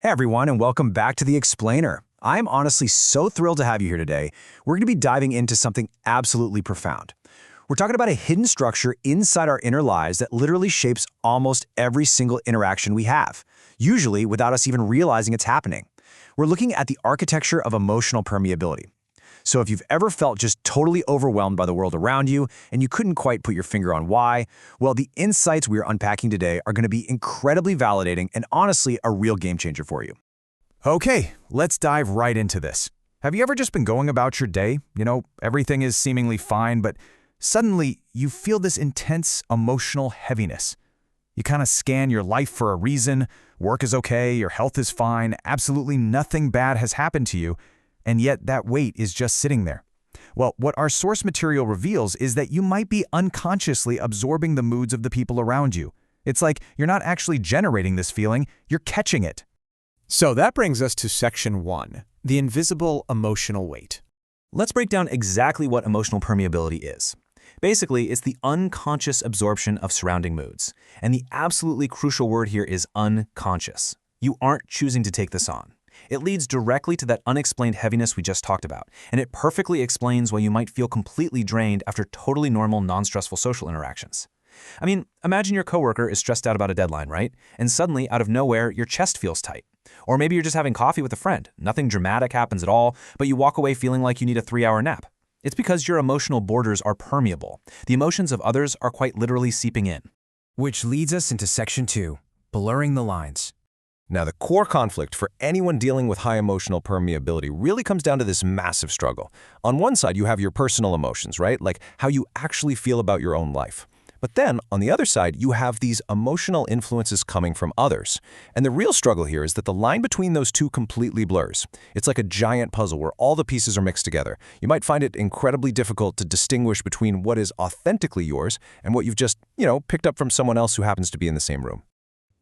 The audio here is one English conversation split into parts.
Hey everyone, and welcome back to The Explainer. I'm honestly so thrilled to have you here today. We're going to be diving into something absolutely profound. We're talking about a hidden structure inside our inner lives that literally shapes almost every single interaction we have, usually without us even realizing it's happening. We're looking at the architecture of emotional permeability. So if you've ever felt just totally overwhelmed by the world around you and you couldn't quite put your finger on why, well, the insights we're unpacking today are going to be incredibly validating and honestly a real game changer for you. Okay, let's dive right into this. Have you ever just been going about your day? Everything is seemingly fine, but suddenly you feel this intense emotional heaviness. You kind of scan your life for a reason, work is okay, your health is fine, absolutely nothing bad has happened to you, and yet that weight is just sitting there. Well, what our source material reveals is that you might be unconsciously absorbing the moods of the people around you. It's like you're not actually generating this feeling, you're catching it. So that brings us to Section 1, the invisible emotional weight. Let's break down exactly what emotional permeability is. Basically, it's the unconscious absorption of surrounding moods. And the absolutely crucial word here is unconscious. You aren't choosing to take this on. It leads directly to that unexplained heaviness we just talked about, and it perfectly explains why you might feel completely drained after totally normal, non-stressful social interactions. I mean, imagine your coworker is stressed out about a deadline, right? And suddenly, out of nowhere, your chest feels tight. Or maybe you're just having coffee with a friend. Nothing dramatic happens at all, but you walk away feeling like you need a 3-hour nap. It's because your emotional borders are permeable. The emotions of others are quite literally seeping in. Which leads us into Section 2, blurring the lines. Now, the core conflict for anyone dealing with high emotional permeability really comes down to this massive struggle. On one side, you have your personal emotions, right? Like how you actually feel about your own life. But then, on the other side, you have these emotional influences coming from others. And the real struggle here is that the line between those two completely blurs. It's like a giant puzzle where all the pieces are mixed together. You might find it incredibly difficult to distinguish between what is authentically yours and what you've just, picked up from someone else who happens to be in the same room.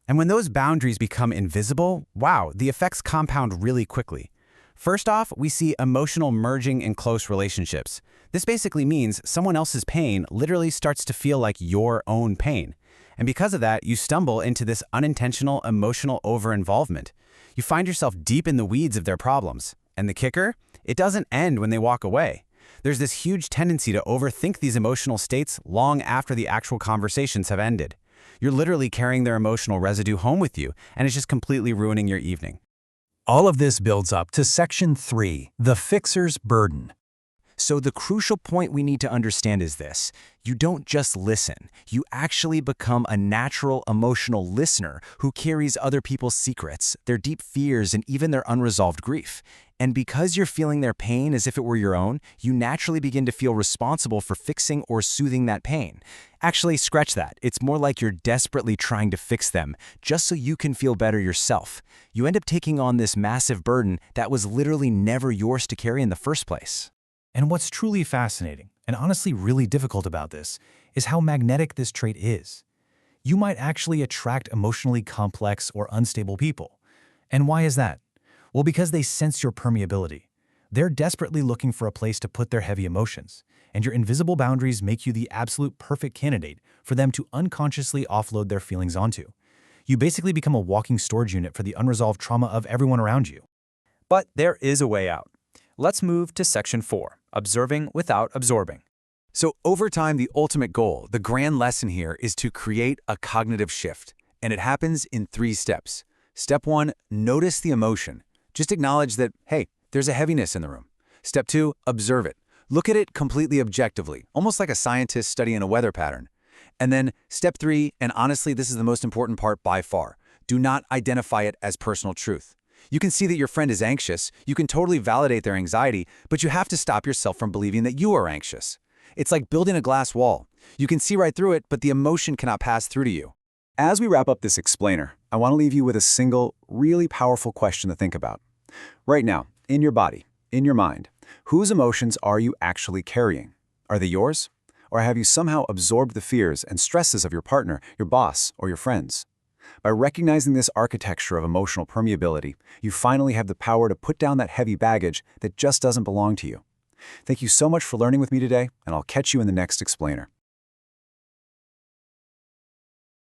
And when those boundaries become invisible, wow, the effects compound really quickly. First off, we see emotional merging in close relationships. This basically means someone else's pain literally starts to feel like your own pain. And because of that, you stumble into this unintentional emotional over-involvement. You find yourself deep in the weeds of their problems. And the kicker? It doesn't end when they walk away. There's this huge tendency to overthink these emotional states long after the actual conversations have ended. You're literally carrying their emotional residue home with you, and it's just completely ruining your evening. All of this builds up to Section 3, the fixer's burden. So the crucial point we need to understand is this. You don't just listen. You actually become a natural emotional listener who carries other people's secrets, their deep fears, and even their unresolved grief. And because you're feeling their pain as if it were your own, you naturally begin to feel responsible for fixing or soothing that pain. Actually, scratch that. It's more like you're desperately trying to fix them, just so you can feel better yourself. You end up taking on this massive burden that was literally never yours to carry in the first place. And what's truly fascinating, and honestly really difficult about this, is how magnetic this trait is. You might actually attract emotionally complex or unstable people. And why is that? Well, because they sense your permeability. They're desperately looking for a place to put their heavy emotions, and your invisible boundaries make you the absolute perfect candidate for them to unconsciously offload their feelings onto. You basically become a walking storage unit for the unresolved trauma of everyone around you. But there is a way out. Let's move to Section 4, observing without absorbing. So over time, the ultimate goal, the grand lesson here, is to create a cognitive shift. And it happens in 3 steps. Step 1, notice the emotion. Just acknowledge that, hey, there's a heaviness in the room. Step 2, observe it. Look at it completely objectively, almost like a scientist studying a weather pattern. And then Step 3, and honestly, this is the most important part by far, do not identify it as personal truth. You can see that your friend is anxious, you can totally validate their anxiety, but you have to stop yourself from believing that you are anxious. It's like building a glass wall. You can see right through it, but the emotion cannot pass through to you. As we wrap up this explainer, I want to leave you with a single, really powerful question to think about. Right now, in your body, in your mind, whose emotions are you actually carrying? Are they yours? Or have you somehow absorbed the fears and stresses of your partner, your boss, or your friends? By recognizing this architecture of emotional permeability, you finally have the power to put down that heavy baggage that just doesn't belong to you. Thank you so much for learning with me today, and I'll catch you in the next explainer.